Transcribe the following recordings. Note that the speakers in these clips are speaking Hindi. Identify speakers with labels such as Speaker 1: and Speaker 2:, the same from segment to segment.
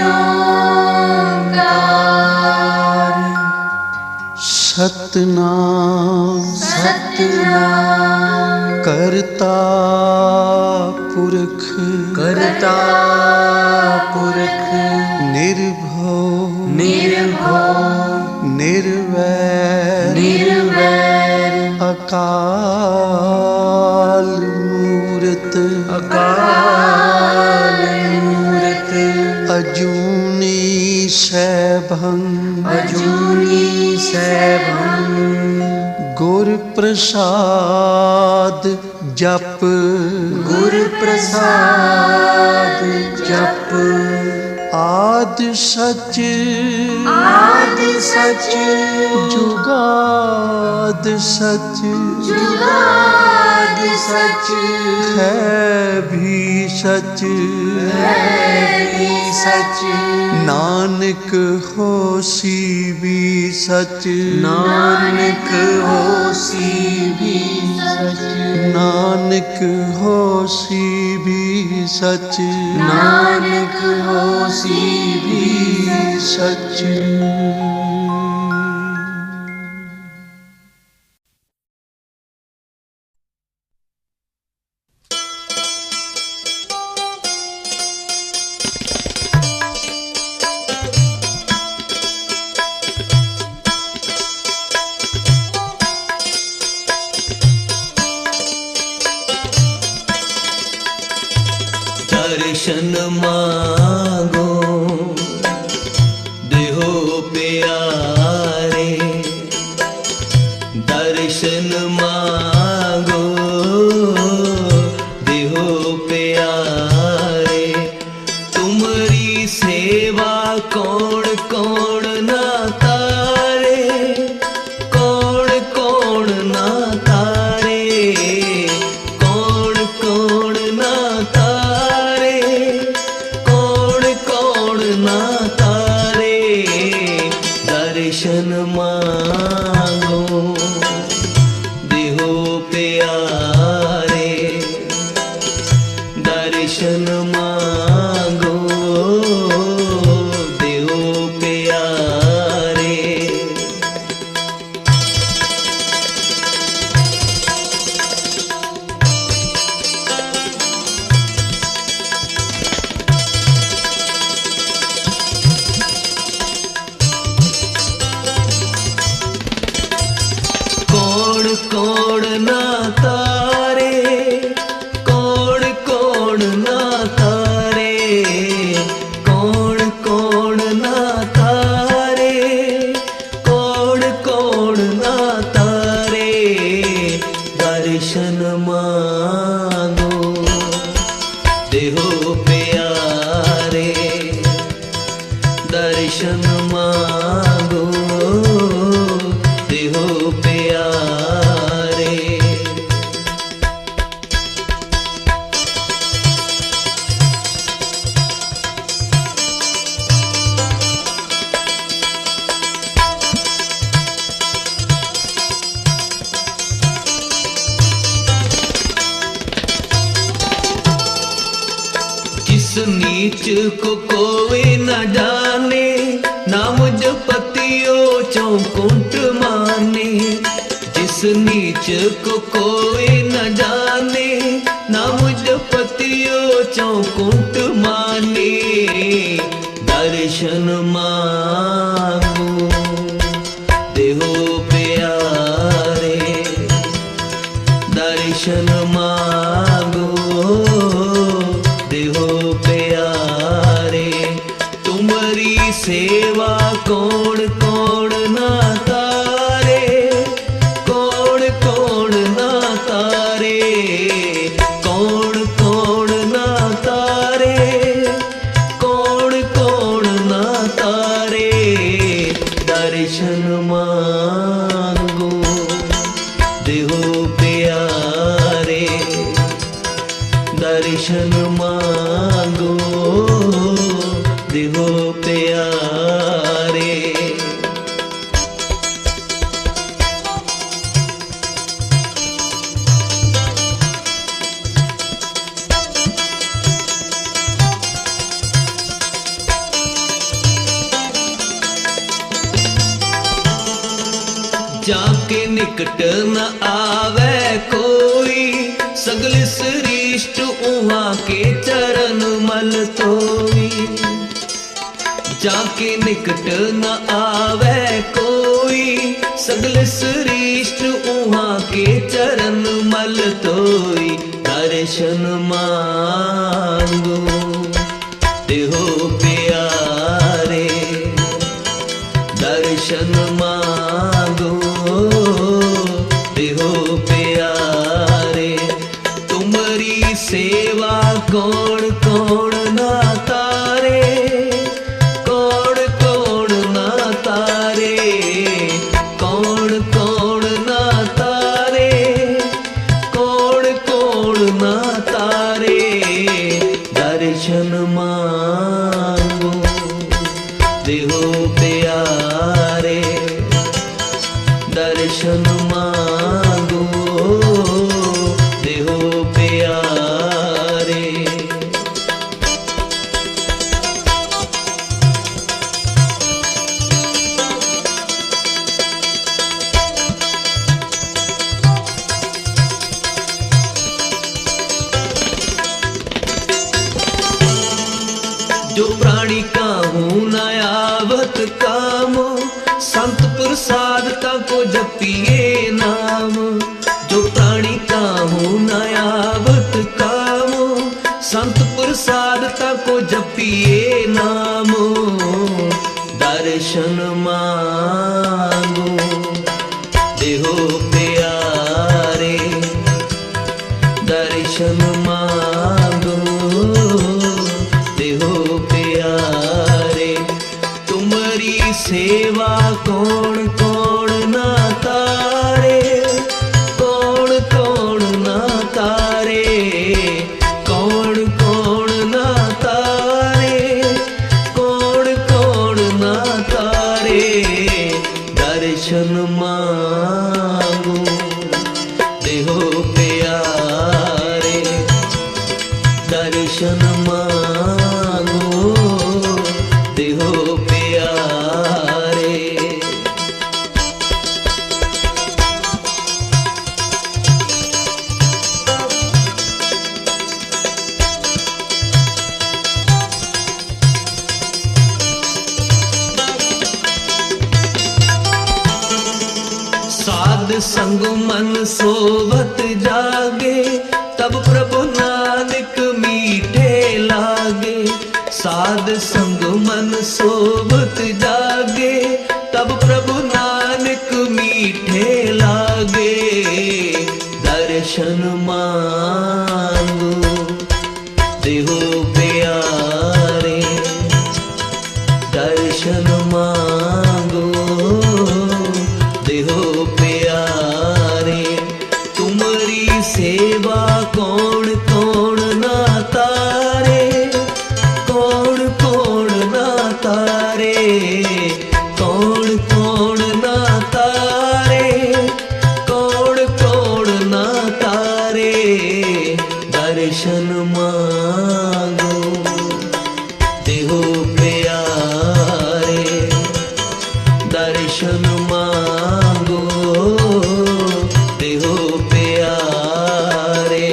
Speaker 1: ओंकार।
Speaker 2: सतनाम
Speaker 1: सतनाम
Speaker 2: करता पुरख
Speaker 1: करता पुरख
Speaker 2: निर्भव
Speaker 1: निर्भव
Speaker 2: निर्वैर
Speaker 1: निर्वैर
Speaker 2: अकाल मूरत
Speaker 1: अकाल मूरत
Speaker 2: अजूनी सैभं
Speaker 1: अजूनी सैभं
Speaker 2: गुर प्रसाद जप
Speaker 1: गुर प्रसाद जप
Speaker 2: आद सच
Speaker 1: आदि सच
Speaker 2: जुगाद सच
Speaker 1: जुगाद सच
Speaker 2: है भी सच
Speaker 1: है भी सच
Speaker 2: नानक होसी भी सच
Speaker 1: नानक होसी भी सच
Speaker 2: नानक होसी भी सच
Speaker 1: नानक होसी भी
Speaker 2: सच।
Speaker 3: दर्शन मांगो देहो प्यारे, दर्शन मांगो देहो प्यारे, तुम्हारी सेवा कौन कौन ना तारे, कौन कौन ना तारे, कौन कौन ना तारे, कौन कौन ना तारे, दर्शन मांगो देहो प्यारे, दर्शन मांगो देहो प्यारे। कौन कौन ना तारे, कौन कौन ना तारे, कौन कौन ना तारे, कौन कौन ना तारे, दर्शन मांगो देहो प्यारे, दर्शन मांगो देहो प्यारे। जिस नीच को कोई न जाने, नाम जपतियो चौकुंठ माने, जिस नीच को कोई न जाने, नाम जपतियो चौकुंठ माने, दर्शन मांगो देहो प्यारे, दर्शन मांगो देहो प्यारे, तुम्हारी सेवा कौन कौन ना तारे, कौन कौन ना तारे, कौन कौन ना तारे, कौन कौन ना तारे, दर्शन मांगो देहो प्यारे, दर्शन मांगो देहो प्यारे। जाके निकट न आवे कोई, सगल सृष्ट उहाँ के चरण मल तोई। जाके निकट न आवे कोई, सगल सृष्ट उहाँ के चरण मल तोई। दर्शन मांगो देहो प्यारे, दर्शन मांगो देहो प्यारे। तुम्हारी सेवा कौन कौन ना तारे, कौन कौन ना तारे, कौन कौन ना तारे, कौन कौन ना तारे। दर्शन मांगो देहो प्यारे, दर्शन मांगो देहो प्यारे। जो प्राणी काहू न आवत काम, संत प्रसाद ताको जपिए नाम। जो प्राणी काहू न आवत काम, संत प्रसाद ताको जपिए नाम। दर्शन मांगो देहो प्यारे, दर्शन मांगो देहो प्यारे। तुम्हारी सेवा कौन कौन ना तारे, कौन कौन ना तारे, कौन कौन ना तारे, कौन कौन ना तारे। दर्शन मांगो देहो प्यारे, दर्शन मांगो देहो प्यारे। साध संग मन सोवत जागे, तब प्रभु नानक मीठे लागे। साध संग मन सोवत जागे, तब प्रभु नानक मीठे लागे। दर्शन मांगो देहो प्यारे, दर्शन मांगो देहो प्यारे। तुम्हारी सेवा कौन कौन ना तारे, कौन कौन ना तारे, कौन कौन ना तारे, कौन कौन ना तारे। दर्शन मांगो देहो प्यारे, दर्शन मांगो देहो प्यारे।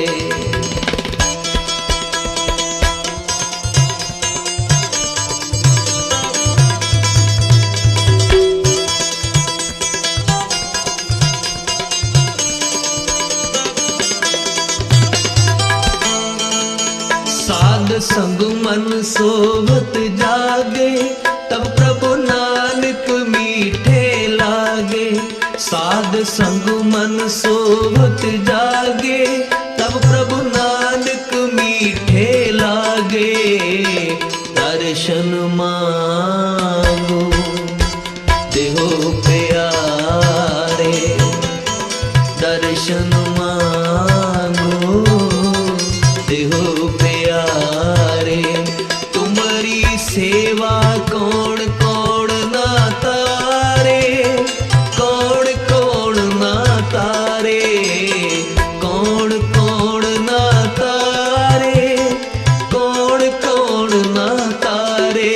Speaker 3: साध संग मन सोवत जागे, तब प्रभु नानक मीठे लागे। साध संग मन सोवत जागे, तब प्रभु नानक मीठे लागे। दर्शन मांगो देहो प्यारे, दर्शन मांगो देहो प्यारे। तुम्हारी सेवा कौन कौन ना तारे, कौन कौन ना तारे, कौन कौन ना तारे, कौन कौन ना तारे।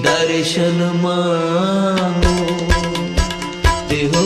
Speaker 3: दर्शन मांगो देहो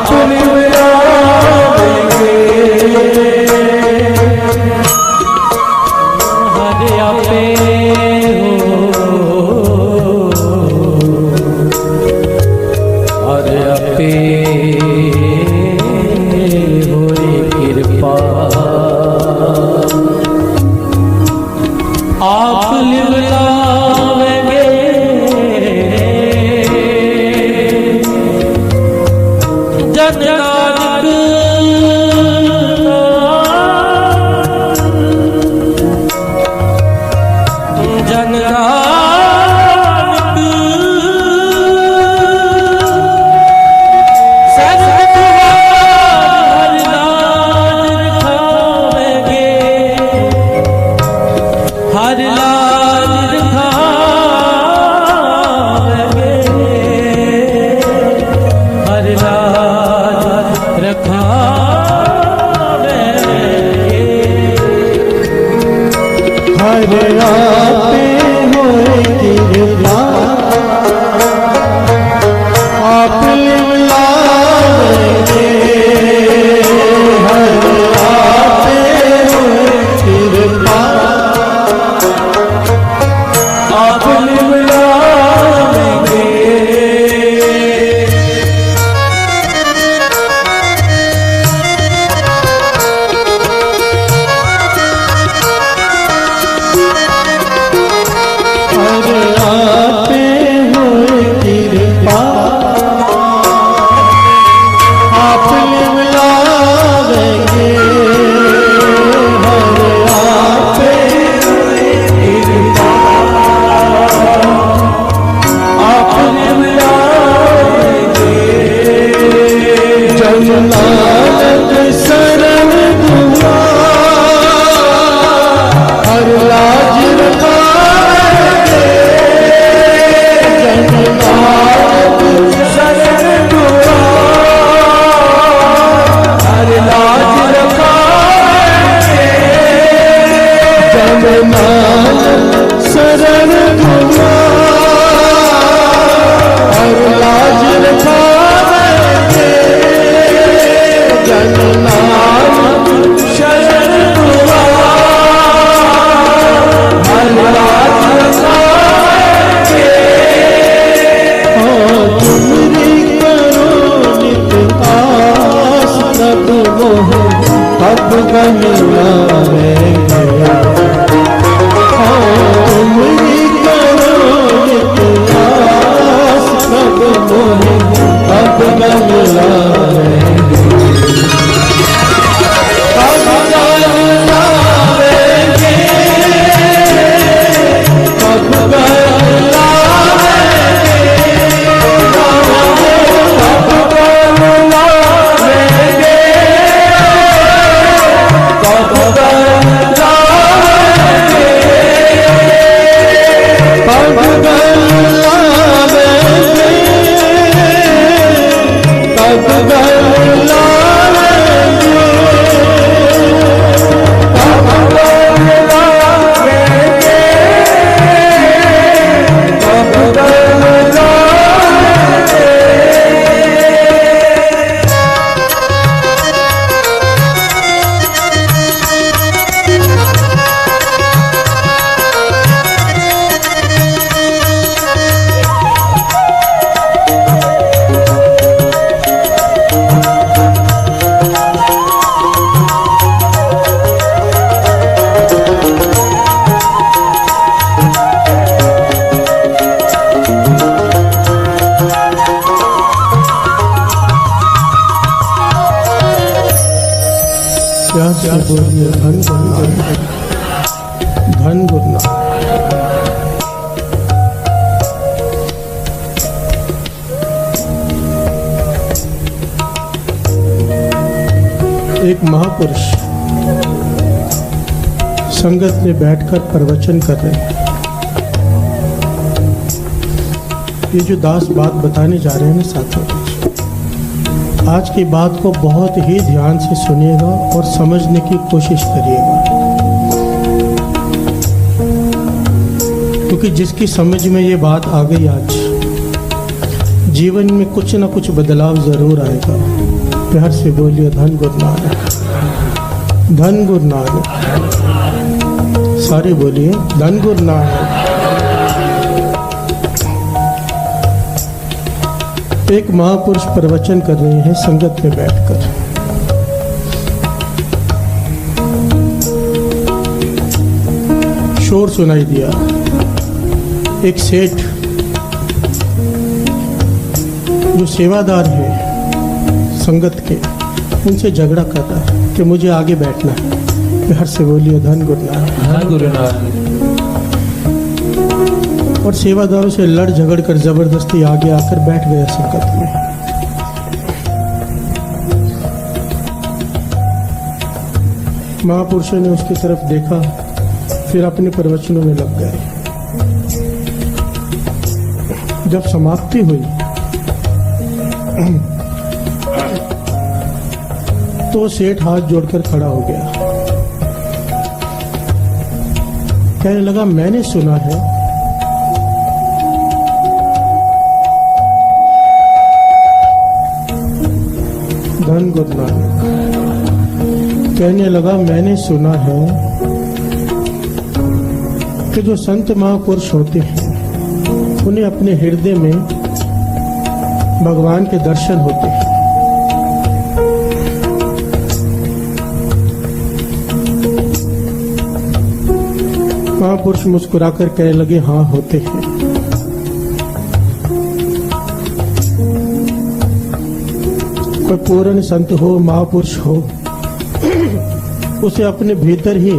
Speaker 4: आप निवरावेंगे हरे आपे हो हरे आपे होए कृपा आप निवरावेंगे जन नानक जन नानक सत हर लाज रखावेंगे हर लाज रखावेंगे हर लाज रखावेंगे
Speaker 5: हर आपे होए कृपा आप लिवलावेंगे हर आपे होए कृपा
Speaker 4: आप निवरावेंगे
Speaker 5: हर आपे होए कृपा आप लिवलावेंगे हर आपे होए कृपा
Speaker 4: आप निवरावेंगे
Speaker 5: जन नानक शरण दुआ हर लाज रखावेंगे जन नानक
Speaker 4: शरण दुआ हर लाज रखावेंगे
Speaker 5: जन नानक शरण दुआ हर लाज रखावेंगे जन नानक
Speaker 4: शरण दुआ हर लाज रखावेंगे
Speaker 5: तुमरी करो नित आस तब मोह तब गम लावेंगे तुमरी करो नित आस तब मोह तब गम लावेंगे तब गम लावेंगे तब गम लावेंगे धन गुरुनाथ। एक महापुरुष संगत में बैठकर प्रवचन कर रहे हैं। ये जो दास बात बताने जा रहे हैं ना साथियों, आज की बात को बहुत ही ध्यान से सुनिएगा और समझने की कोशिश करिएगा, क्योंकि जिसकी समझ में ये बात आ गई आज, जीवन में कुछ ना कुछ बदलाव जरूर आएगा। प्यार से बोलिए धन गुरु नानक, धन गुरु नानक। सारे बोलिए धन गुरु नानक। एक महापुरुष प्रवचन कर रहे हैं संगत में बैठकर। शोर सुनाई दिया। एक सेठ जो सेवादार है संगत के, उनसे झगड़ा कर रहा है कि मुझे आगे बैठना है। प्यार से बोलिए धन गुरु नानक,
Speaker 4: धन गुरु नानक।
Speaker 5: और सेवादारों से लड़ झगड़ कर जबरदस्ती आगे आकर बैठ गया संगत में। महापुरुषों ने उसकी तरफ देखा, फिर अपने प्रवचनों में लग गए। जब समाप्ति हुई तो सेठ हाथ जोड़कर खड़ा हो गया। कहने लगा, मैंने सुना है धन गुरु नानक। कहने लगा, मैंने सुना है कि जो संत महापुरुष होते हैं उन्हें अपने हृदय में भगवान के दर्शन होते हैं। महापुरुष मुस्कुराकर कहने लगे, हाँ होते हैं। कोई पूर्ण संत हो, महापुरुष हो, उसे अपने भीतर ही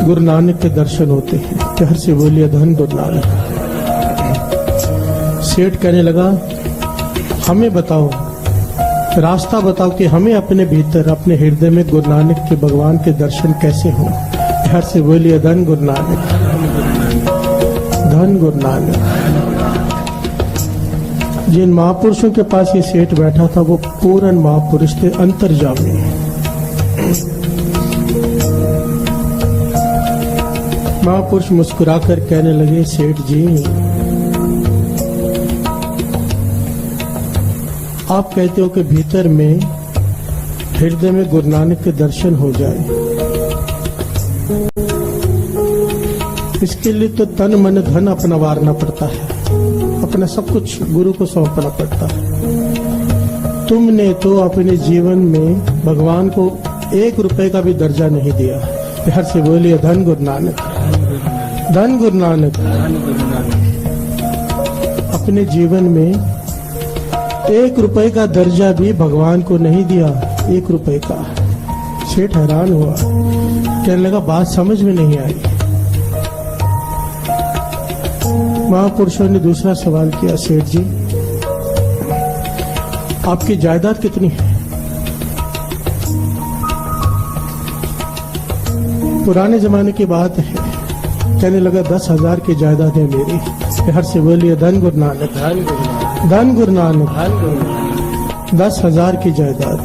Speaker 5: गुरु नानक के दर्शन होते हैं। प्यार से बोलिए धन गुरु नानक। सेठ कहने लगा, हमें बताओ, रास्ता बताओ कि हमें अपने भीतर, अपने हृदय में गुरु नानक के भगवान के दर्शन कैसे हो। प्यार से बोलिए धन गुरु नानक, धन गुरु नानक। जिन महापुरुषों के पास ये सेठ बैठा था वो पूर्ण महापुरुष थे, अंतर्यामी। महापुरुष मुस्कुराकर कहने लगे, सेठ जी आप कहते हो कि भीतर में, हृदय में गुरु नानक के दर्शन हो जाए, इसके लिए तो तन मन धन अपना वारना पड़ता है, अपना सब कुछ गुरु को सौंपना पड़ता है। तुमने तो अपने जीवन में भगवान को 1 रुपए का भी दर्जा नहीं दिया। प्यार से बोलिए धन गुरु नानक, धन गुरु नानक। अपने जीवन में 1 रुपए का दर्जा भी भगवान को नहीं दिया, 1 रुपए का। सेठ हैरान हुआ, कहने लगा, बात समझ में नहीं आई। महापुरुषों ने दूसरा सवाल किया, सेठ जी आपकी जायदाद कितनी है? पुराने जमाने की बात है। कहने लगा, 10,000 की जायदाद है मेरी। प्यार से बोलिए धन गुरु नानक, धन गुरु नानक। 10,000 की जायदाद।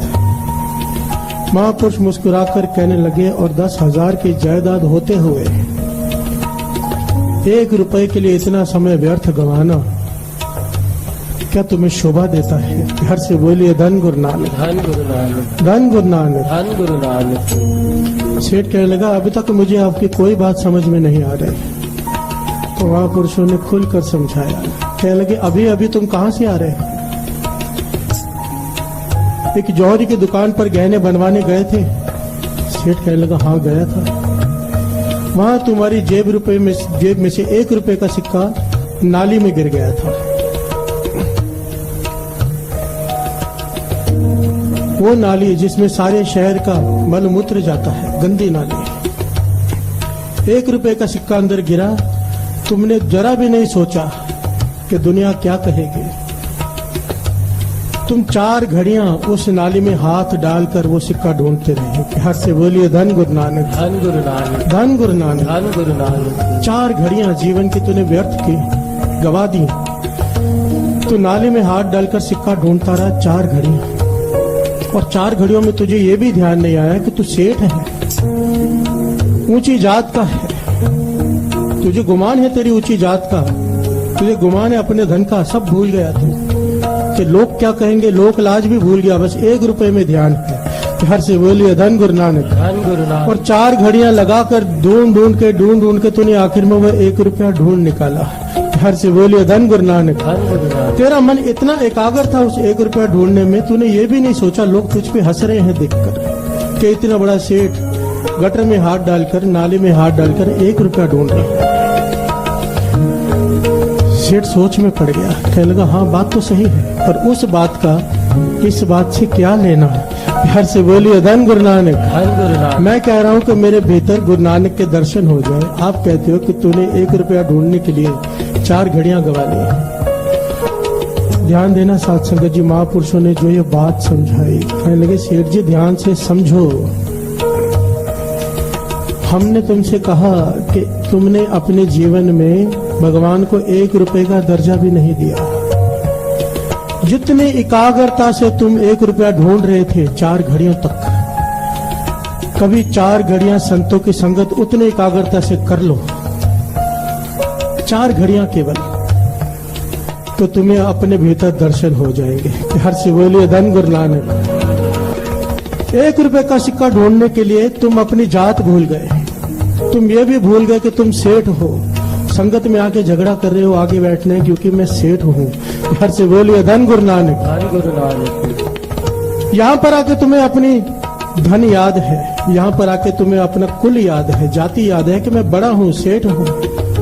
Speaker 5: महापुरुष मुस्कुराकर कहने लगे, और 10,000 की जायदाद होते हुए 1 रुपए के लिए इतना समय व्यर्थ गंवाना क्या तुम्हें शोभा देता है? प्यार से बोलिए धन गुरु नानक,
Speaker 4: धन गुरु नानक,
Speaker 5: धन गुरु नानक,
Speaker 4: धन गुरु नानक।
Speaker 5: सेठ कहने लगा, अभी तक मुझे आपकी कोई बात समझ में नहीं आ रही। तो महापुरुषों ने खुलकर समझाया। कहने लगे, अभी अभी तुम कहां से आ रहे हो? एक जौहरी की दुकान पर गहने बनवाने गए थे। सेठ कहने लगा, हाँ गया था। वहां तुम्हारी जेब में से 1 रुपए का सिक्का नाली में गिर गया था। वो नाली जिसमें सारे शहर का मल मूत्र जाता है, गंदी नाली। 1 रुपए का सिक्का अंदर गिरा, तुमने जरा भी नहीं सोचा कि दुनिया क्या कहेगी। तुम 4 घड़ियां उस नाली में हाथ डालकर वो सिक्का ढूंढते रहे। प्यार से बोलिए धन गुरु नानक,
Speaker 4: धन गुरु नानक,
Speaker 5: धन गुरु नानक,
Speaker 4: धन गुरु नानक।
Speaker 5: 4 घड़ियां जीवन की तूने व्यर्थ की, गवा दी। तू नाली में हाथ डालकर सिक्का ढूंढता रहा 4 घड़ियां, और 4 घड़ियों में तुझे ये भी ध्यान नहीं आया कि तू सेठ है, ऊंची जात का है। तुझे गुमान है तेरी ऊंची जात का, तुझे गुमान है अपने धन का, सब भूल गया तू। कि लोग क्या कहेंगे, लोक लाज भी भूल गया, बस 1 रुपए में ध्यान है। हर से बोलिए धन गुरु नानक,
Speaker 3: धन गुरु नानक।
Speaker 5: और 4 घड़ियां लगाकर ढूंढ के तूने आखिर में वो 1 रुपया ढूंढ निकाला। हर से बोलिए धन गुरु नानक,
Speaker 3: धन गुरु नानक।
Speaker 5: तेरा मन इतना एकाग्र था उस 1 रुपया ढूंढने में, तूने ये भी नहीं सोचा लोग तुझ पे हंस रहे हैं देखकर कि इतना बड़ा सेठ गटर में हाथ डालकर, नाले में हाथ डालकर 1 रुपया ढूंढ रहा है। सेठ सोच में पड़ गया, कहने लगा हाँ बात तो सही है, पर उस बात का इस बात से क्या लेना है। हर से बोलिए धन गुरु नानक,
Speaker 3: धन गुरु नानक।
Speaker 5: मैं कह रहा हूँ कि मेरे भीतर गुरु नानक के दर्शन हो जाए। आप कहते हो कि तूने 1 रुपया ढूंढने के लिए 4 घड़ियां गवा ली। ध्यान देना साथ संगत जी, महापुरुषों ने जो ये बात समझाई, कहने लगे सेठ जी ध्यान से समझो, हमने तुमसे कहा कि तुमने अपने जीवन में भगवान को 1 रुपए का दर्जा भी नहीं दिया। जितने एकाग्रता से तुम 1 रुपया ढूंढ रहे थे 4 घड़ियों तक, कभी 4 घड़ियां संतों की संगत उतने एकाग्रता से कर लो, 4 घड़ियां केवल, तो तुम्हें अपने भीतर दर्शन हो जाएंगे। हर से बोलिए धन गुरु नानक। 1 रुपए का सिक्का ढूंढने के लिए तुम अपनी जात भूल गए, तुम ये भी भूल गए कि तुम सेठ हो, संगत में आके झगड़ा कर रहे हो आगे बैठने क्योंकि मैं सेठ हूँ। हर से बोलिए धन गुरु नानक,
Speaker 3: धन गुरु नानक।
Speaker 5: यहाँ पर आके तुम्हें अपनी धन याद है, यहाँ पर आके तुम्हें अपना कुल याद है, जाति याद है कि मैं बड़ा हूँ, सेठ हूँ,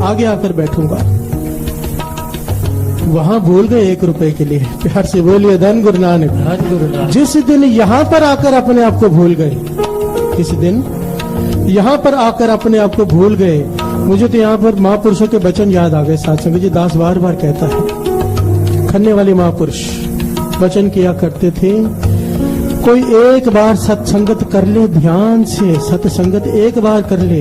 Speaker 5: आगे आकर बैठूंगा। वहां भूल गए 1 रुपए के लिए। प्यार से बोलिए धन गुरु नानक,
Speaker 3: धन गुरु नानक।
Speaker 5: जिस दिन यहाँ पर आकर अपने आप को भूल गए, किस दिन यहाँ पर आकर अपने आप को भूल गए, मुझे तो यहाँ पर महापुरुषों के वचन याद आ गए। साथ संगत जी, दास बार बार कहता है, खन्ने वाले महापुरुष वचन किया करते थे, कोई एक बार सत्संगत कर ले ध्यान से, सत्संगत एक बार कर ले,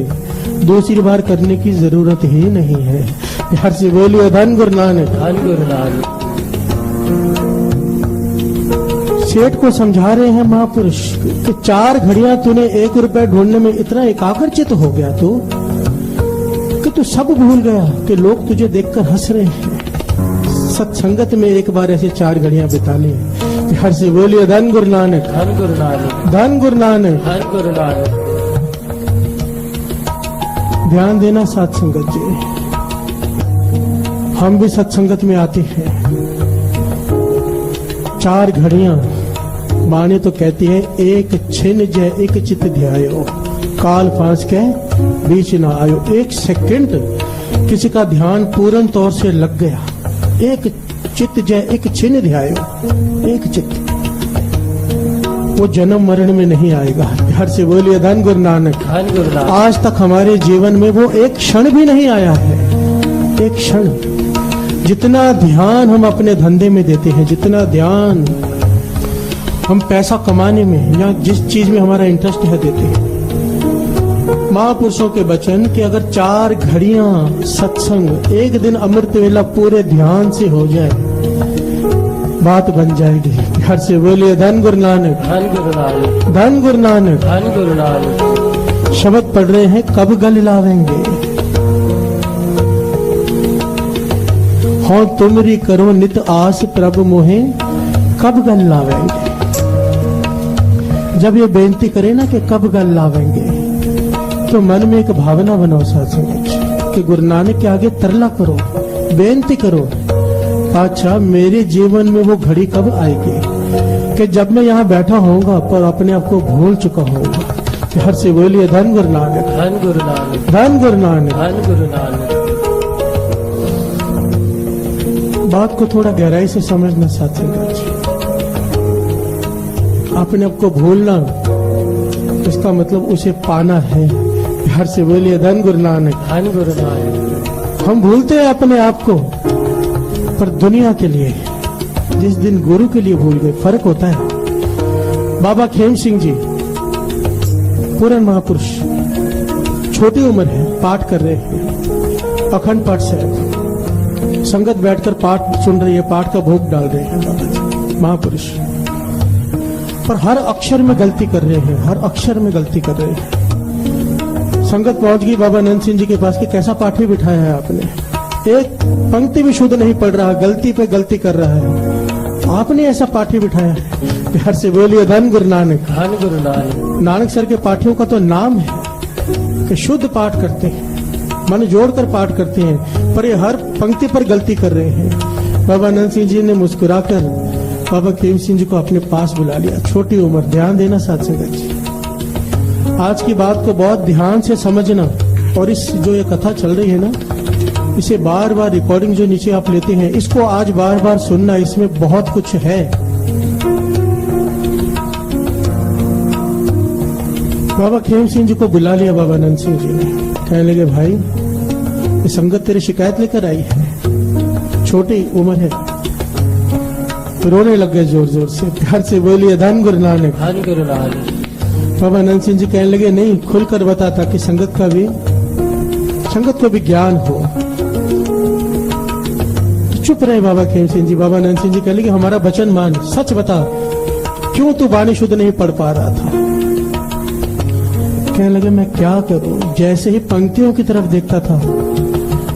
Speaker 5: दूसरी बार करने की जरूरत ही नहीं है। प्यार से बोलिए धन गुरु नानक,
Speaker 3: धन गुरु नानक।
Speaker 5: सेठ को समझा रहे हैं महापुरुष कि 4 घड़ियां तूने 1 रुपया ढूंढने में इतना एकाग्रचित हो गया तू कि तू सब भूल गया कि लोग तुझे देखकर हंस रहे हैं। सत्संगत में एक बार ऐसे 4 घड़ियां बितानी है। हर से बोलिए धन गुरु नानक,
Speaker 3: धन गुरु नानक।
Speaker 5: धन गुरु नानक।
Speaker 3: धन गुरु नानक।
Speaker 5: ध्यान देना साथ संगत जी, हम भी सत्संगत में आते हैं। 4 घड़ियां माने तो कहती है, एक छिन जय एक चित ध्यायो, काल फांस के बीच ना आयो। 1 सेकंड किसी का ध्यान पूर्ण तौर से लग गया, एक चित जय एक छिन ध्यायो, एक चित, वो जन्म मरण में नहीं आएगा। हर से बोलिए धन गुरु नानक,
Speaker 3: धन गुरु नानक।
Speaker 5: आज तक हमारे जीवन में वो एक क्षण भी नहीं आया है। एक क्षण, जितना ध्यान हम अपने धंधे में देते हैं, जितना ध्यान हम पैसा कमाने में या जिस चीज में हमारा इंटरेस्ट है देते हैं, महापुरुषों के वचन कि अगर 4 घड़ियां सत्संग एक दिन अमृत वेला पूरे ध्यान से हो जाए, बात बन जाएगी। हर से बोलिए धन गुरु नानक,
Speaker 3: धन गुरु नानक।
Speaker 5: धन गुरु नानक।
Speaker 3: धन गुरु नानक।
Speaker 5: शब्द पढ़ रहे हैं, कब गल लावेंगे, हो तुमरी करो नित आस प्रभु मोहे, कब गल लावेंगे। जब ये बेनती करे ना कि कब गल लावेंगे, तो मन में एक भावना बनाओ साथ संगत कि गुरु नानक के आगे तरला करो, बेनती करो, अच्छा मेरे जीवन में वो घड़ी कब आएगी कि जब मैं यहाँ बैठा होऊंगा पर अपने आप को भूल चुका होऊंगा। हर से बोलिए धन गुरु नानक,
Speaker 3: धन गुरु नानक।
Speaker 5: धन गुरु नानक।
Speaker 3: धन गुरु नानक।
Speaker 5: बात को थोड़ा गहराई से समझना साथ संगत, अपने आप को भूलना इसका मतलब उसे पाना है। हर से बोलिए धन गुरु नानक,
Speaker 3: धन गुरु नानक।
Speaker 5: हम भूलते हैं अपने आप को, पर दुनिया के लिए, जिस दिन गुरु के लिए भूल गए, फर्क होता है। बाबा खेम सिंह जी पूर्ण महापुरुष, छोटी उम्र है, पाठ कर रहे हैं, अखंड पाठ साहब, संगत बैठकर पाठ सुन रही है, पाठ का भोग डाल रहे हैं बाबा जी महापुरुष, पर हर अक्षर में गलती कर रहे हैं, हर अक्षर में गलती कर रहे हैं। संगत पहुंच गई बाबा नंद सिंह जी के पास कि कैसा पाठी बिठाया है आपने, एक पंक्ति भी शुद्ध नहीं पढ़ रहा, गलती पे गलती कर रहा है। आपने ऐसा पाठी बिठाया है। प्यार से बोलिए धन गुरु नानक।
Speaker 4: धन गुरु नानक।
Speaker 5: नानक सर के पाठियों का तो नाम है कि शुद्ध पाठ करते हैं, मन जोड़कर पाठ करते हैं, पर ये हर पंक्ति पर गलती कर रहे हैं। बाबा आनंद सिंह जी ने मुस्कुराकर बाबा खेम सिंह जी को अपने पास बुला लिया। छोटी उम्र, ध्यान देना साथ संगत जी, आज की बात को बहुत ध्यान से समझना। और इस जो ये कथा चल रही है ना, इसे बार बार रिकॉर्डिंग जो नीचे आप लेते हैं, इसको आज बार बार सुनना, इसमें बहुत कुछ है। बाबा खेम सिंह जी को बुला लिया बाबा आनंद सिंह जी ने। कहने लगे, भाई ये संगत तेरी शिकायत लेकर आई है, छोटी उम्र है। तो रोने लग गए जोर जोर से। प्यार से बोलिए धन गुरु नानक।
Speaker 4: धन गुरु नानक।
Speaker 5: बाबा आनंद सिंह जी कहने लगे, नहीं, खुलकर बता ताकि संगत को भी ज्ञान हो। तो चुप रहे बाबा खेम सिंह जी। बाबा आनंद सिंह जी कहने लगे, हमारा वचन मान, सच बता, क्यों तू वाणी शुद्ध नहीं पढ़ पा रहा था? कहने लगे, मैं क्या करूं, जैसे ही पंक्तियों की तरफ देखता था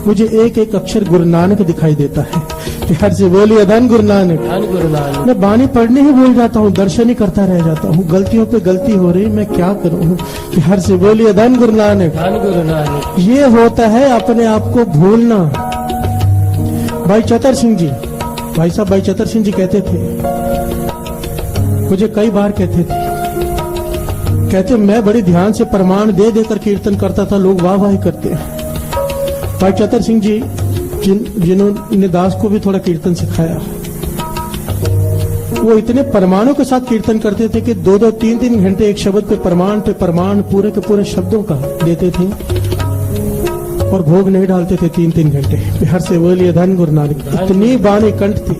Speaker 5: मुझे एक एक अक्षर गुरु नानक दिखाई देता है। प्यार से बोलिए धन गुरु नानक।
Speaker 4: धन गुरु नानक।
Speaker 5: मैं बानी पढ़ने ही भूल जाता हूँ, दर्शन ही करता रह जाता हूँ, गलतियों पे गलती हो रही, मैं क्या करूँ? प्यार से बोलिए धन गुरु नानक।
Speaker 4: धन गुरु नानक।
Speaker 5: ये होता है अपने आप को भूलना। भाई चतर सिंह जी, भाई साहब भाई चतर सिंह जी कहते थे, मुझे कई बार कहते मैं बड़ी ध्यान से प्रमाण दे देकर कीर्तन करता था, लोग वाह वाह करते हैं। भाई चतर सिंह जी जिन्होंने दास को भी थोड़ा कीर्तन सिखाया, वो इतने प्रमाणों के साथ कीर्तन करते थे कि 2-2, 3-3 घंटे एक शब्द पे प्रमाण पूरे के पूरे शब्दों का देते थे और भोग नहीं डालते थे 3-3 घंटे। प्यार से बोलिए धन गुरु नानक। इतनी बानी कंठ थी,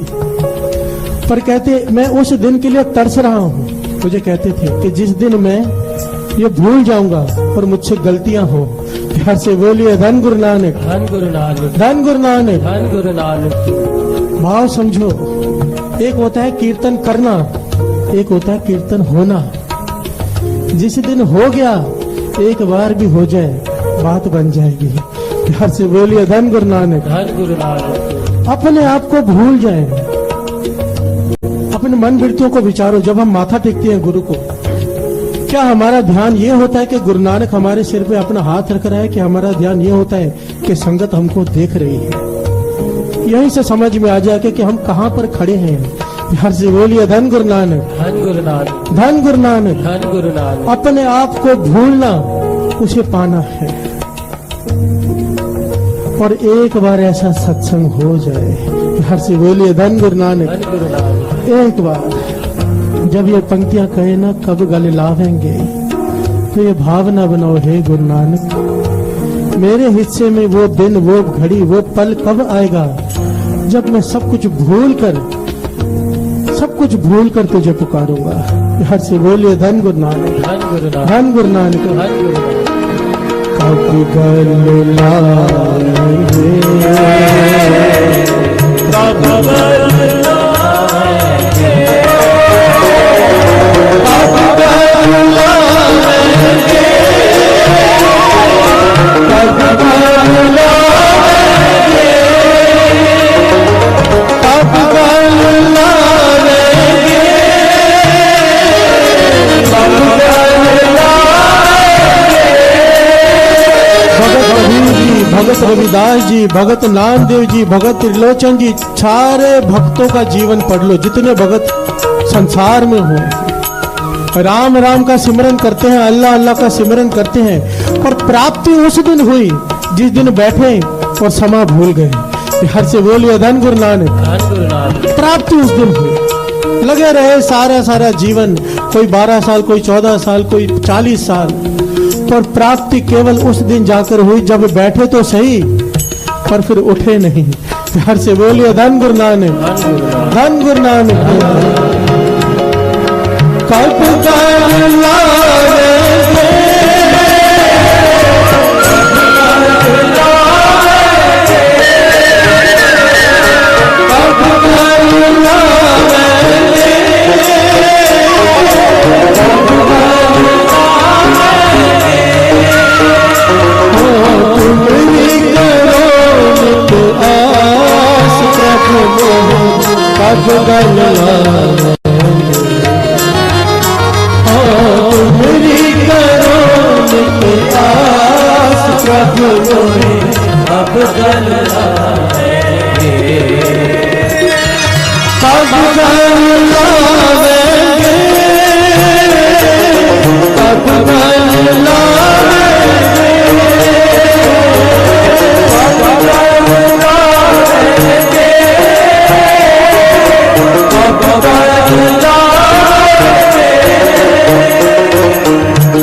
Speaker 5: पर कहते मैं उस दिन के लिए तरस रहा हूँ। मुझे कहते थे कि जिस दिन मैं ये भूल जाऊंगा और मुझसे गलतियां हो। प्यार से बोलिए धन गुरु नानक।
Speaker 4: धन गुरु नानक।
Speaker 5: धन गुरु नानक।
Speaker 4: धन गुरु नानक।
Speaker 5: भाव समझो, एक होता है कीर्तन करना, एक होता है कीर्तन होना। जिस दिन हो गया, एक बार भी हो जाए, बात बन जाएगी। प्यार से बोलिए धन गुरु नानक।
Speaker 4: धन गुरु नानक।
Speaker 5: अपने आप को भूल जाए, अपने मन वृत्तियों को विचारो। जब हम माथा टेकते हैं गुरु को, क्या हमारा ध्यान ये होता है कि गुरु नानक हमारे सिर पे अपना हाथ रख रहा है, कि हमारा ध्यान ये होता है कि संगत हमको देख रही है? यहीं से समझ में आ जाए कि हम कहाँ पर खड़े हैं। प्यार से बोलिए धन गुरु नानक।
Speaker 4: धन गुरु नानक।
Speaker 5: धन गुरु नानक।
Speaker 4: धन गुरु नानक।
Speaker 5: अपने आप को भूलना, उसे पाना है। और एक बार ऐसा सत्संग हो जाए, प्यार से बोलिए धन गुरु नानक।
Speaker 4: धन गुरु नानक।
Speaker 5: एक बार जब ये पंक्तियां कहे ना, कब गले लावेंगे, तो ये भावना बनाओ, हे गुरु नानक, मेरे हिस्से में वो दिन, वो घड़ी, वो पल कब आएगा जब मैं सब कुछ भूल कर तुझे पुकारूंगा। प्यार से बोलिए धन गुरु नानक।
Speaker 4: धन गुरु नानक।
Speaker 5: धन गुरु नानक।
Speaker 4: धन गुरु नानक।
Speaker 5: कब गले लावेंगे,
Speaker 4: कब गले
Speaker 5: भगत रविदास जी, भगत नामदेव जी, भगत त्रिलोचन जी, सारे भक्तों का जीवन पढ़ लो, जितने भगत संसार में हो। राम राम का सिमरन करते हैं, अल्लाह अल्लाह का सिमरन करते हैं, पर प्राप्ति उस दिन हुई जिस दिन बैठे और समा भूल गए। हर से बोलिए धन गुरु नानक।
Speaker 4: धन गुरु नानक।
Speaker 5: प्राप्ति उस दिन हुई। लगे रहे सारा जीवन, कोई 12 साल, कोई 14 साल, कोई 40 साल, पर प्राप्ति केवल उस दिन जाकर हुई जब बैठे तो सही, पर फिर उठे नहीं। प्यार से बोलिए धन गुरु नानक। धन गुरु नानक। कब कब गल
Speaker 4: गल लावेंगे,
Speaker 2: कब गल लावेंगे, कब गल लावेंगे,
Speaker 4: कब गल लावेंगे,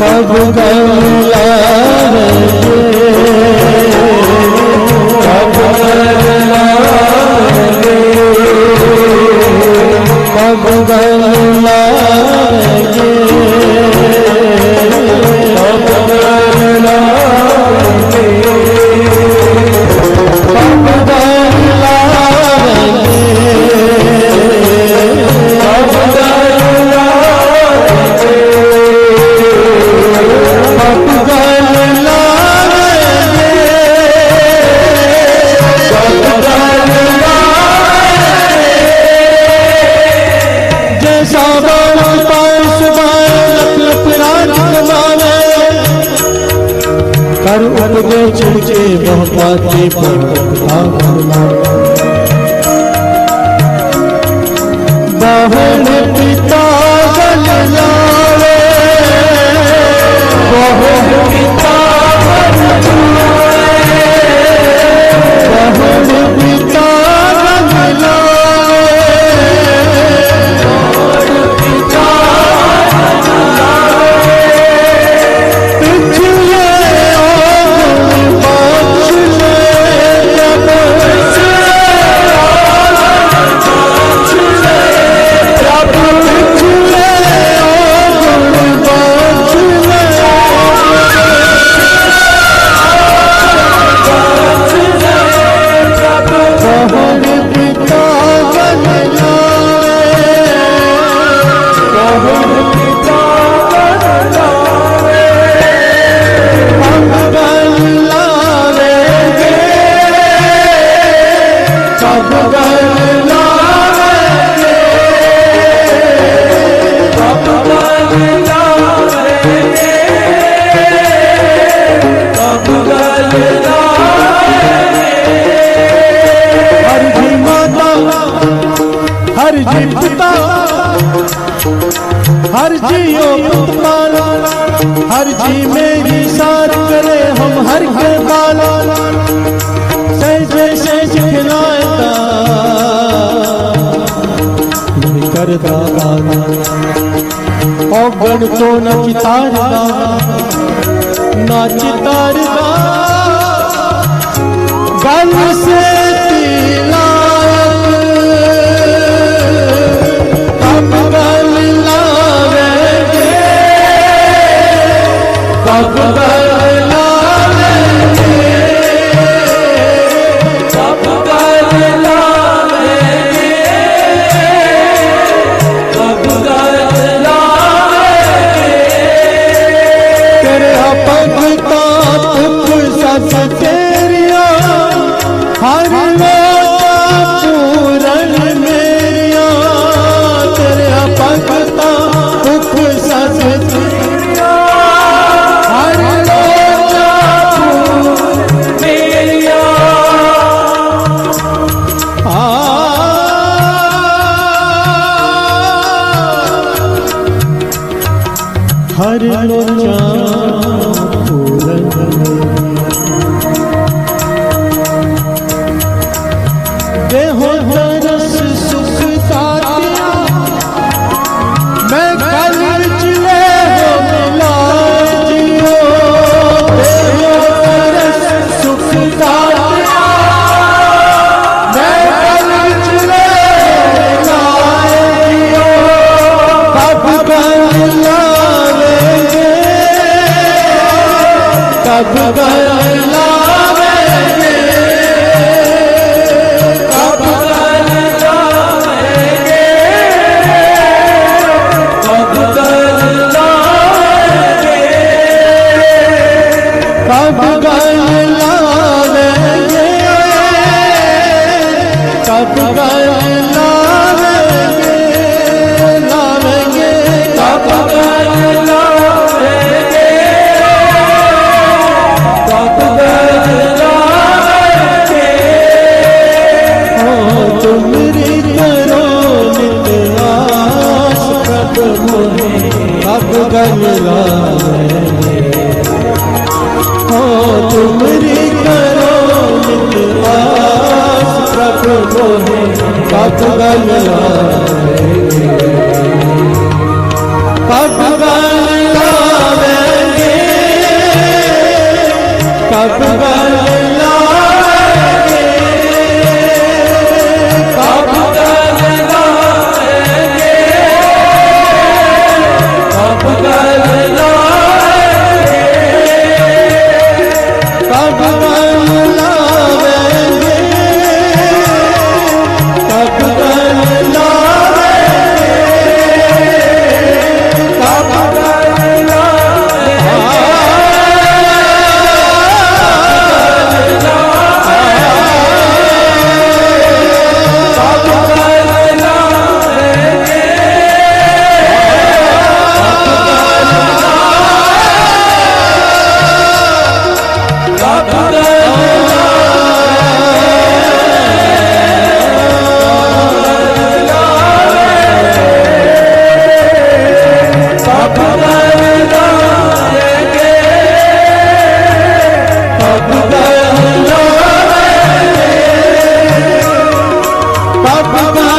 Speaker 4: कब गल लावेंगे,
Speaker 2: कब गल लावेंगे,
Speaker 4: कब गल लावेंगे,
Speaker 2: कब गल लावेंगे,
Speaker 4: कब गल लावेंगे,
Speaker 2: कब गल लावेंगे,
Speaker 4: कब गल लावेंगे,
Speaker 2: कब गल लावेंगे,
Speaker 4: कब गल लावेंगे,
Speaker 2: जैसा बाण पास बाए लख लख राज कमावे, कर उपजे छिड़के बहुपाती बहन पिता गल लावे,
Speaker 4: बहन पिता गल लावे,
Speaker 2: बहन पिता गल लावे,
Speaker 4: पिता गल लावे,
Speaker 2: पिछले और बचले जब,
Speaker 4: प्रभु
Speaker 2: पिछले और बचले बहन पिता गल लावे,
Speaker 4: बहन पिता गल लावे,
Speaker 2: कब गल लावेंगे, कब गल लावेंगे,
Speaker 4: कब गल लावेंगे, कब गल लावेंगे,
Speaker 2: हर जी माता, हर जी पिता, हर जी ओ पुतपाला, हर जी मेरी साथ करे हम हर के बाला, सहजे सहज खिलाएगा नहीं करता गाना, औगण तो न चितारदा, ना चितारदा, गल से तिलायक, कब गल लावेंगे, कब गल लावेंगे,
Speaker 4: कब गल लावेंगे, कब गल लावेंगे,
Speaker 2: तेरे भगता तुक सस तेरिया, हर पूरन मेरिया, तेरे भगता तुक सस तेरिया, हर
Speaker 4: मेरिया,
Speaker 2: हर लोचा पूरन देहो तरस सुख साथिया, मैं गल विच ले हो मिला जियो, देहो तरस सुख साथिया, मैं गल विच ले हो मिला जियो, कब गल लावेंगे, कब गल लावेंगे,
Speaker 4: कब गल लावेंगे, कब गल लावेंगे,
Speaker 2: कब गल लावेंगे, कब गल लावेंगे, लावेंगे,
Speaker 4: कब गल लावेंगे, कब
Speaker 2: कब गल लावेंगे हो तुमरी करो नित आस प्रभु मोहे कब गल लावेंगे कब गल लावेंगे कब गल लावेंगे कब गल लावेंगे कब गल लावेंगे कब गल लावेंगे कब गल लावेंगे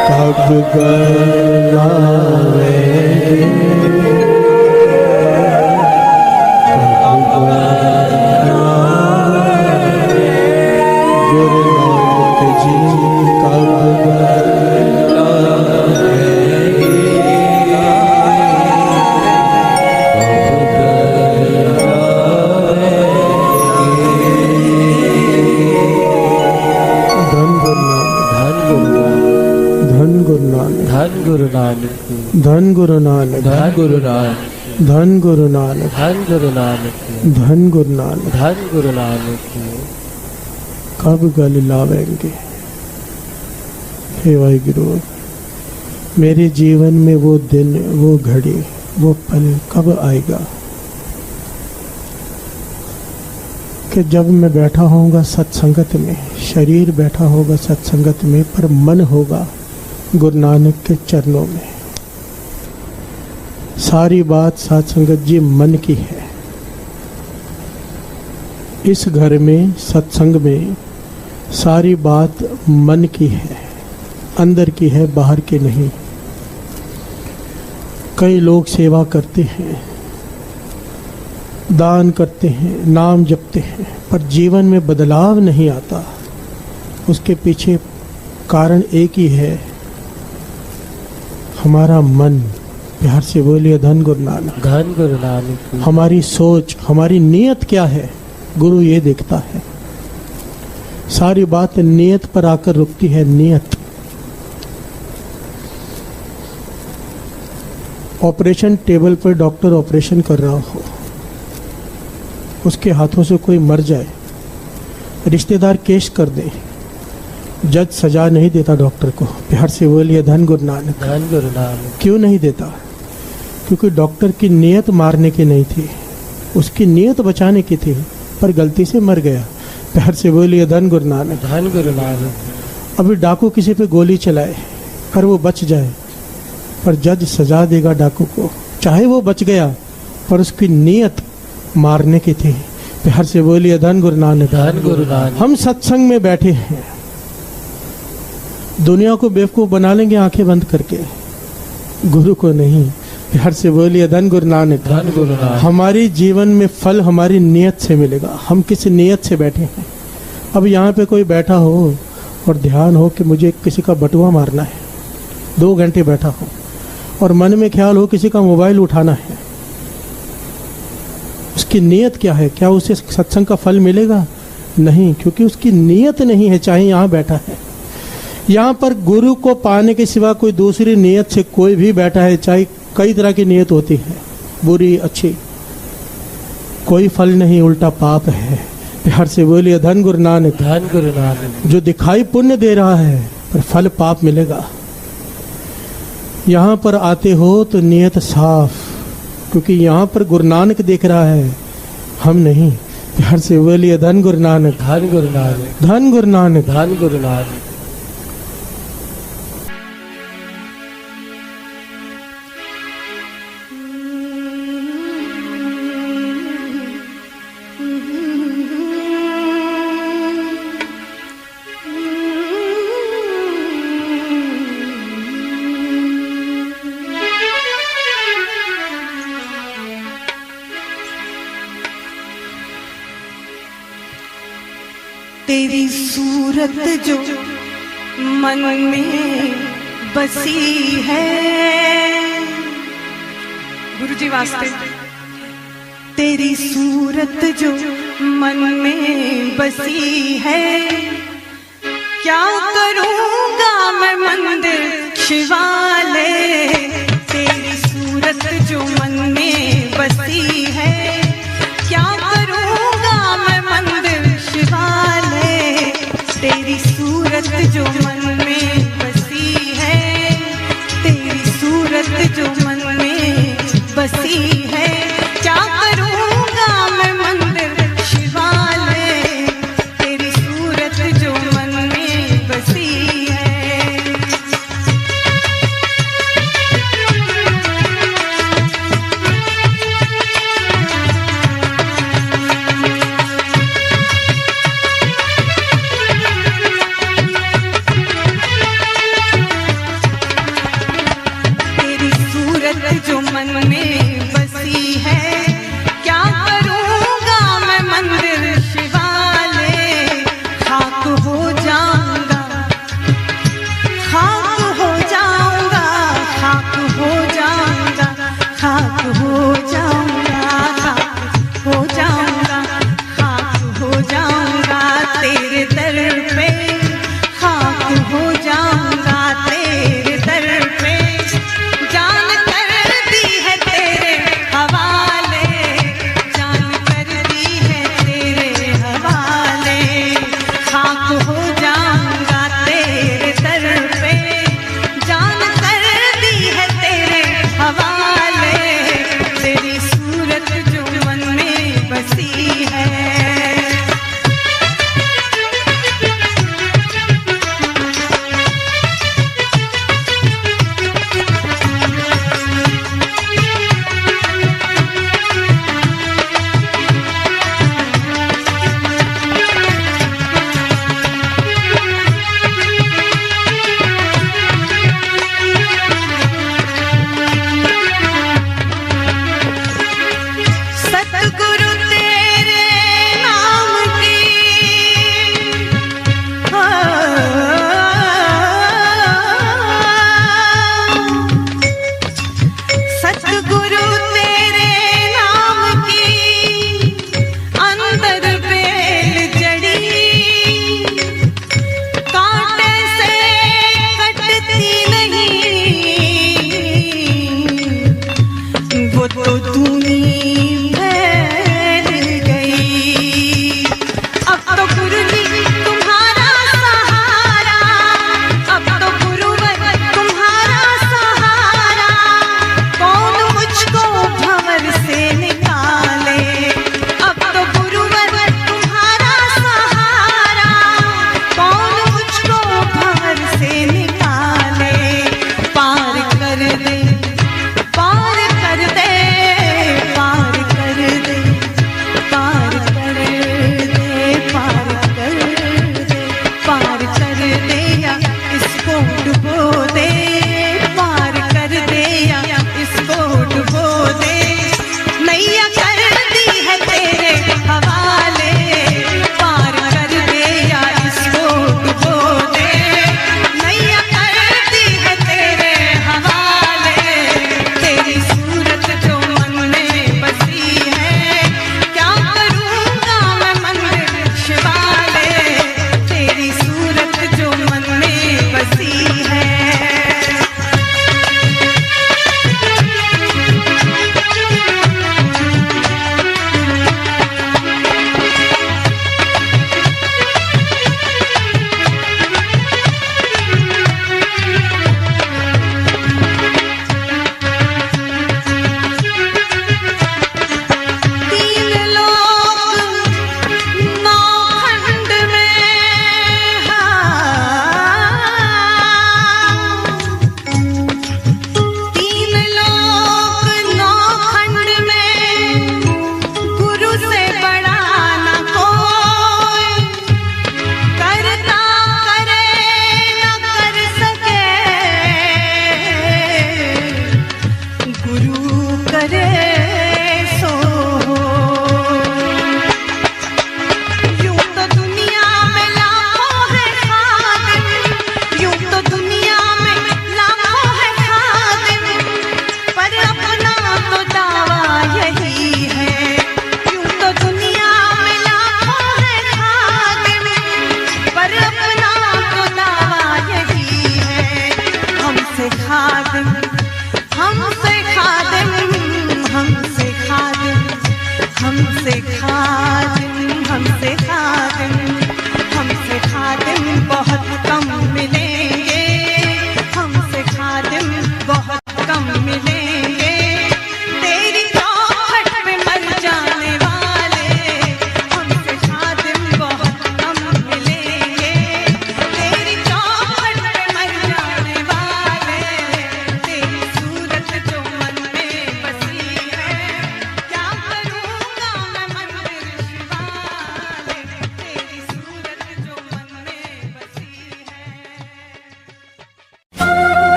Speaker 2: कब गल धन गुरु नानक
Speaker 3: धन गुरु नानक
Speaker 2: धन गुरु नानक
Speaker 3: धन गुरु नानक
Speaker 2: धन गुरु नानक
Speaker 3: धन गुरु नानक
Speaker 2: कब गल लावेंगे। हे वाहिगुरु, मेरे जीवन में वो दिन, वो घड़ी, वो पल कब आएगा कि जब मैं बैठा होऊंगा सत्संगत में, शरीर बैठा होगा सत्संगत में, पर मन होगा गुरु नानक के चरणों में। सारी बात साथ संगत जी मन की है। इस घर में, सत्संग में सारी बात मन की है, अंदर की है, बाहर की नहीं। कई लोग सेवा करते हैं, दान करते हैं, नाम जपते हैं, पर जीवन में बदलाव नहीं आता। उसके पीछे कारण एक ही है, हमारा मन। प्यार से बोलिए धन गुरु नानक।
Speaker 3: धन गुरु नानक।
Speaker 2: हमारी सोच, हमारी नीयत क्या है, गुरु ये देखता है। सारी बात नीयत पर आकर रुकती है। नीयत। ऑपरेशन टेबल पर डॉक्टर ऑपरेशन कर रहा हो, उसके हाथों से कोई मर जाए, रिश्तेदार केस कर दे, जज सजा नहीं देता डॉक्टर को। प्यार से बोलिए धन गुरु नानक।
Speaker 3: धन गुरु नानक।
Speaker 2: क्यों नहीं देता? क्योंकि डॉक्टर की नीयत मारने की नहीं थी, उसकी नीयत बचाने की थी, पर गलती से मर गया। प्यार से बोलिए धन गुरु नानक।
Speaker 3: धन गुरु नानक।
Speaker 2: अभी डाकू किसी पे गोली चलाए पर वो बच जाए, पर जज सजा देगा डाकू को, चाहे वो बच गया पर उसकी नीयत मारने की थी। प्यार से बोलिए धन गुरु नानक।
Speaker 3: धन गुरु नानक।
Speaker 2: हम सत्संग में बैठे हैं, दुनिया को बेवकूफ बना लेंगे आंखें बंद करके, गुरु को नहीं। प्यार से बोलिए धन गुरु नानक।
Speaker 3: धन गुरु नानक।
Speaker 2: हमारी जीवन में फल हमारी नियत से मिलेगा। हम किस नियत से बैठे हैं। अब यहाँ पे कोई बैठा हो और ध्यान हो कि मुझे किसी का बटुआ मारना है, 2 घंटे बैठा हो और मन में ख्याल हो किसी का मोबाइल उठाना है, उसकी नियत क्या है? क्या उसे सत्संग का फल मिलेगा? नहीं, क्योंकि उसकी नियत नहीं है, चाहे यहाँ बैठा है। यहाँ पर गुरु को पाने के सिवा कोई दूसरी नियत से कोई भी बैठा है, चाहे कई तरह की नियत होती है, बुरी अच्छी, कोई फल नहीं, उल्टा पाप है। प्यार से बोलिए धन गुरु नानक।
Speaker 3: धन गुरु नानक।
Speaker 2: जो दिखाई पुण्य दे रहा है पर फल पाप मिलेगा। यहाँ पर आते हो तो नियत साफ, क्योंकि यहाँ पर गुरु नानक देख रहा है, हम नहीं। प्यार से बोलिए धन गुरु नानक।
Speaker 3: धन गुरु नानक।
Speaker 2: धन गुरु नानक।
Speaker 3: धन गुरु नानक।
Speaker 1: तेरी सूरत जो मन में बसी है, गुरु जी वास्ते। तेरी सूरत जो मन में बसी है, क्या करूँगा मैं मंदिर शिवालय। तेरी सूरत जो मन में बसी है, क्या करूँगा मैं मंदिर शिवालय। तेरी सूरत जो मन में बसी है, तेरी सूरत जो मन में बसी है, क्या करूँगा मैं मंदिर शिवालय। तेरी सूरत जो मन में बसी है।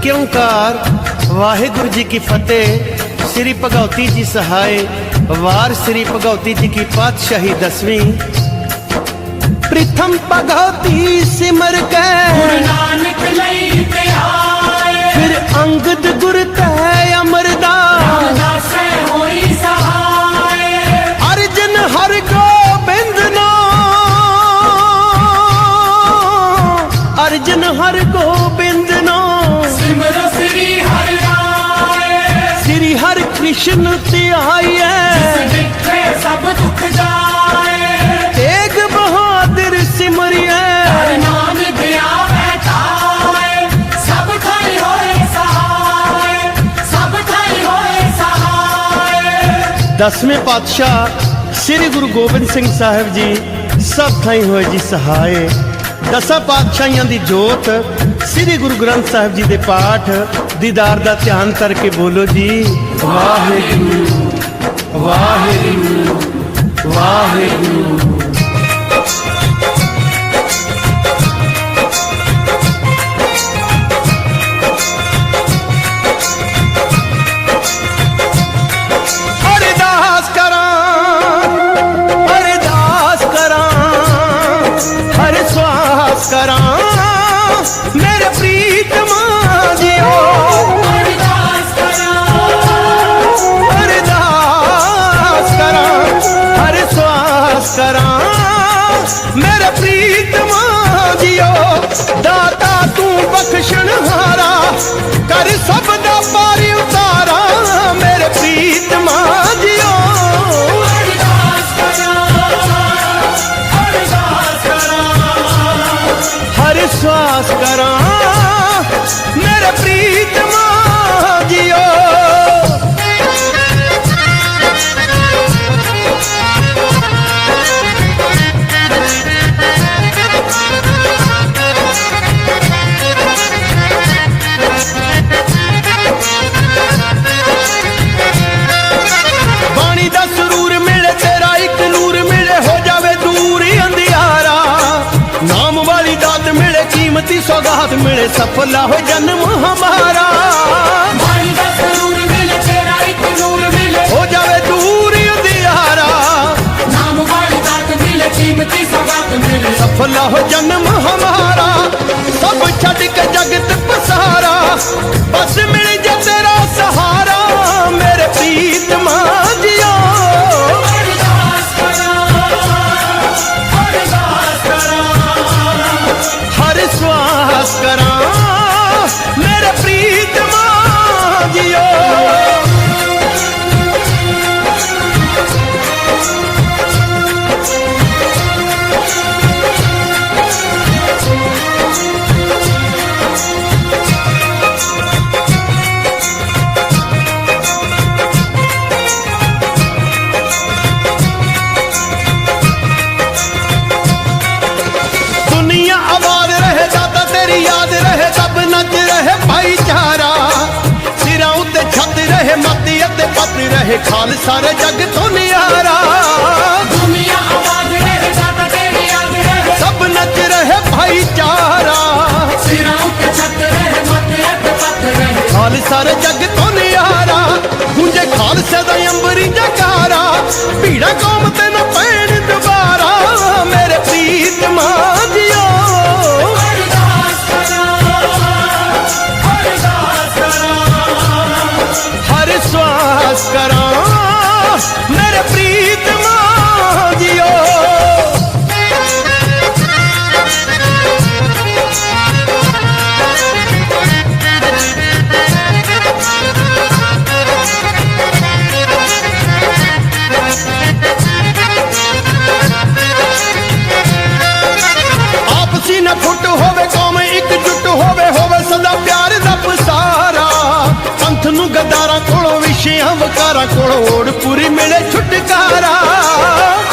Speaker 6: एक ओंकार वाहिगुरु जी की फतेह। श्री भगवती जी सहाय वार श्री भगवती जी की पातशाही 10वीं। प्रथम भगवती सिमर के
Speaker 4: नानक लई ते आए,
Speaker 6: फिर अंगद गुर तय अमरदास
Speaker 4: होई सहाय।
Speaker 6: अर्जन हर गोबिंद नो, अर्जन हर गोबिंद नो,
Speaker 4: सिमरो श्री हरि राय।
Speaker 6: श्री हर कृष्ण ते आइए,
Speaker 4: मिटे सब दुख जाए,
Speaker 6: तेग बहादुर सिमरिए।
Speaker 4: नाम दिया बैठाए, सब थाई होए सहाय, सब थाई होए सहाय।
Speaker 6: 10वें पातशाह श्री गुरु गोबिंद सिंह साहिब जी सब थाई होए जी सहाय। 10 पातशाहियां दी जोत श्री गुरु ग्रंथ साहिब जी दे पाठ दीदार दा ध्यान करके बोलो जी वाहिगुरु वाहिगुरु वाहिगुरु। अरदास करां, अरदास करां, हर श्वास करां, मेरे प्रीतमा जियो।
Speaker 4: अरदास करा,
Speaker 6: अरदास करां, हर श्वास करां, मेरे प्रीतमा जियो। दाता तू बख्शण हारा, कर सब दा पारी उतारा, मेरे प्रीतमा जियो।
Speaker 4: अरदास करा, अरदास करा,
Speaker 6: हर श्वास करां, मेरे प्रीतमा जियो। बाणी दा सुरूर मिले, तेरा एक नूर मिले, हो जावे दूर अंधियारा। नाम वाली दात मिले, कीमती सौगात मिले, सफला हो जन्म हमारा।
Speaker 4: भाई दा सरूर मिले, तेरा एक नूर मिले,
Speaker 6: हो जावे दूर अंधियारा,
Speaker 4: नाम वाली दात मिले, कीमती सौगात मिले।
Speaker 6: सफला हो जन्म हमारा। सब छड़ के जगत पसारा, बस मिल जा तेरा सहारा, मेरे प्रीतमा जियो।
Speaker 4: अरदास करा, अरदास करा,
Speaker 6: हर श्वास करां, मेरे प्रीतमा जियो। दुनिया आबाद रहे, दाता तेरी याद रहे, सब नच रहे भाईचारा। सिरां उत्ते छत रहे, मती अते पत रहे, खालसा रे जग तो नियारा।
Speaker 4: दुनिया आबाद रहे, दाता तेरी याद रहे,
Speaker 6: सब नच रहे भाईचारा,
Speaker 4: सिरां उते छत रहे, मत अत पत रहे।
Speaker 6: खालसा रे जग तो नियारा। गूंजे खालसे दा अंबरी जकारा, भीड़ा कौम ते न पैण दुबारा, मेरे प्रीतमा जियो।
Speaker 4: अरदास करा, अरदास करा,
Speaker 6: हर श्वास करां, मेरे प्रीतमा जियो। आपसी न फुट होवे, कौम एकजुट होवे, होवे सदा प्यार दा पसारा। पंथ नू गद्दारां कोलों, विशियां वकारां कोलों, ओड़ पूरी मिले छुटकारा।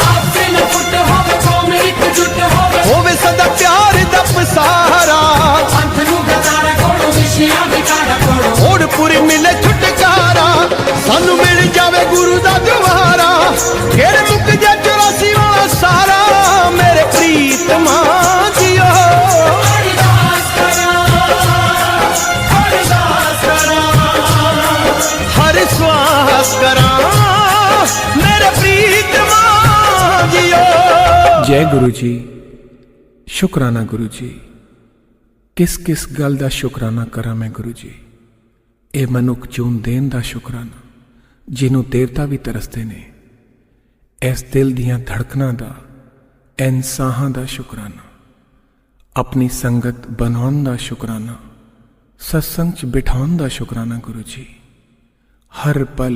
Speaker 4: आपसे न फुट होवे, कौम एकजुट होवे,
Speaker 6: होवे सदा प्यार दा पसारा।
Speaker 4: पंथ नू गदारा कोड़ो, विशिया विकारा कोड़ो।
Speaker 6: ओड़ पूरी मिले छुटकारा, सानू मिल जावे गुरु दा द्वारा। केड़ मुक जा 84 वाला सारा, मेरे प्रीतमा जियो।
Speaker 4: अरदास करा, अरदास
Speaker 7: गुरु जी, शुकराना गुरु जी। किस किस गल दा शुकराना करा मैं गुरु जी। ये मनुख जून देन दा शुकराना, जिन्हों देवता भी तरसते ने। इस दिल दियां धड़कनां दा, इन साहां दा शुकराना। अपनी संगत बनाउण दा शुकराना, सत्संग च बिठाउण दा शुकराना गुरु जी। हर पल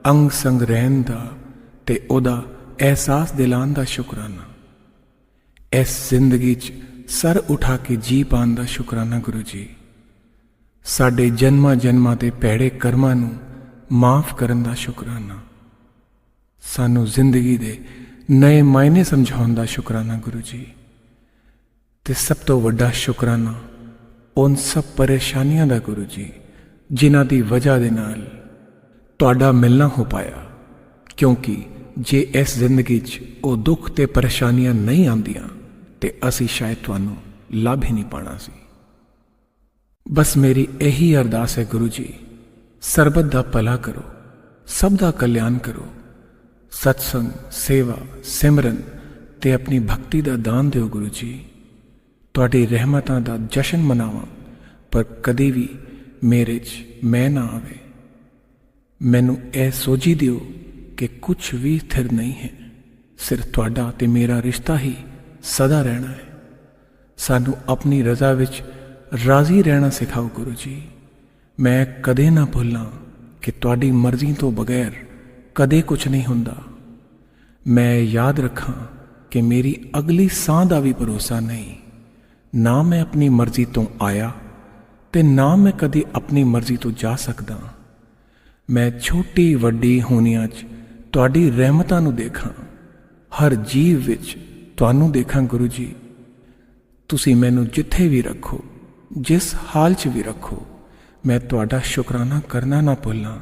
Speaker 7: अंग संग रहन दा ते ओदा एहसास दिलान दा शुकराना। इस जिंदगी च सर उठा के जी पान दा शुकराना गुरु जी। साडे जन्मां जन्मां दे भैड़े कर्मां नूं माफ करन दा शुकराना। सानू जिंदगी दे नए मायने समझाउण दा शुकराना गुरु जी। ते सब तो वड्डा शुकराना उन सब परेशानियां दा गुरु जी, जिन्हां दी वजह दे नाल तुहाडा मिलना हो पाया। क्योंकि जे इस जिंदगी च वो दुख ते परेशानियां नहीं आंदियां ते असी शायद तुहानू लाभ ही नहीं पाना सी। बस मेरी यही अरदास है गुरु जी, सरबत दा भला करो, सब दा कल्याण करो। सत्संग, सेवा, सिमरन ते अपनी भक्ति दा दान दिओ गुरु जी। तुहाडी रहमतां दा जशन मनावां, पर कदी भी मेरे च मैं ना आवे। मैनू ए सोझी दिओ कि कुछ भी स्थिर नहीं है, सिर्फ तुहाडा ते मेरा रिश्ता ही सदा रहना है। सानू अपनी रजा विच राजी रहना सिखाओ गुरु जी। मैं कदे ना भुल्लां कि तुहाडी मर्जी तो बगैर कदे कुछ नहीं हुंदा। मैं याद रखां कि मेरी अगली साह दा भी भरोसा नहीं। ना मैं अपनी मर्जी तो आया ते ना मैं कदी अपनी मर्जी तो जा सकदा। मैं छोटी वड्डी होनियां च तुहाडी रहमतां नूं देखां, हर जीव विच तुहानू देखां गुरु जी। तुसी मैनू जिथे भी रखो, जिस हाल च भी रखो, मैं तुहाडा शुकराना करना ना भुल्लां।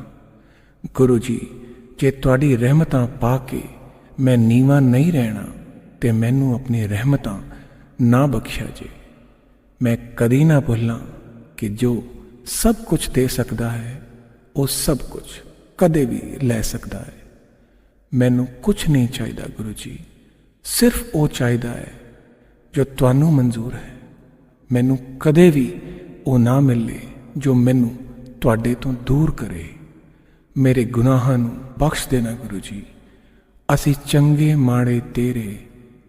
Speaker 7: गुरु जी, जे तुहाडी रहमतां पा के मैं नीवा नहीं रहना ते मैनू अपनी रहमतां ना बख्शा जे। मैं कदी ना भुल्लां कि जो सब कुछ दे सकदा है, वो सब कुछ कदे भी लै सकदा है। मैनू कुछ नहीं चाहिदा गुरु जी, सिर्फ वो चाहिदा है जो तुहानू मंजूर है। मैनू कदे भी वो ना मिले जो मैनू तुहाडे तो दूर करे। मेरे गुनाहां नू बख्श देना गुरु जी। असी चंगे माड़े तेरे,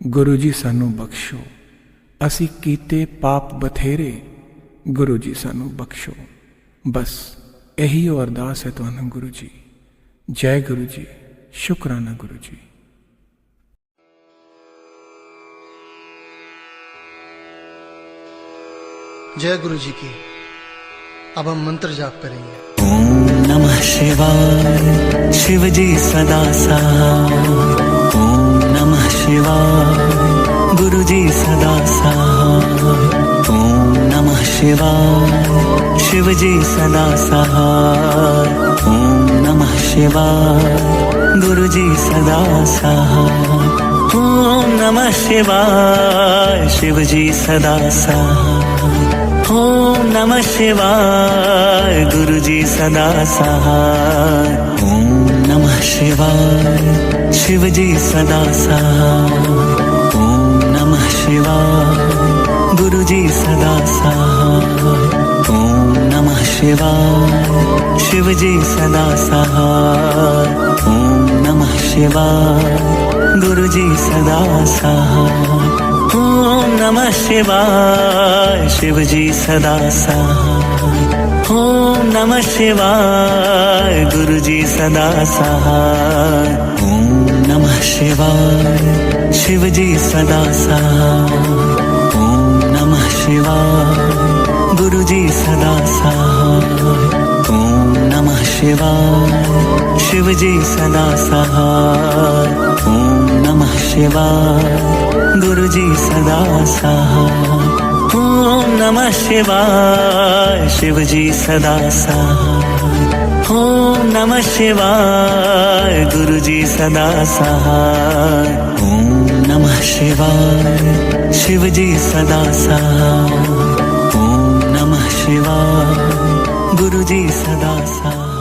Speaker 7: गुरु जी सानू बख्शो। असी कीते पाप बथेरे, गुरु जी सानू बख्शो। बस यही ओ अरदास है तुहानू गुरु जी। जय गुरु जी, शुकराना गुरु जी।
Speaker 8: जय गुरु जी की। अब हम मंत्र जाप करेंगे।
Speaker 9: ओम नमः शिवाय, शिव जी सदा सहाय। ओम नमः शिवाय, गुरु जी सदा सहाय। ओम नमः शिवाय, शिव जी सदा सहाय। ओम नमः शिवाय, गुरु जी सदा सहाय। ओम नमः शिवाय, शिव जी सदा सहाय। ओम नमः शिवाय, गुरु जी सदा सहाय। ओम नमः शिवाय, शिव जी सदा सहाय। ओम नमः शिवाय, गुरु जी सदा सहाय। ओम नमः शिवाय, शिव जी सदा सहाय। ओम नमः शिवाय, गुरु जी सदा सहाय। ओम नमः शिवाय, शिव जी सदा सहाय। ओम नमः शिवाय, गुरु जी सदा सहाय। ओम नमः शिवाय, शिव जी सदा सहाय। ओम नमः शिवाय, गुरु जी सदा सहाय। ओम नमः शिवाय, शिव जी सदा सहाय। ओम नमः शिवाय, गुरु जी सदा सहाय। ओम नमः शिवाय, शिव जी सदा सहाय। ओम नमः शिवाय, गुरु जी सदा सहाय। ओम नमः शिवाय, शिव जी सदा सहाय। ओम नमः शिवाय, गुरु जी सदा सहाय।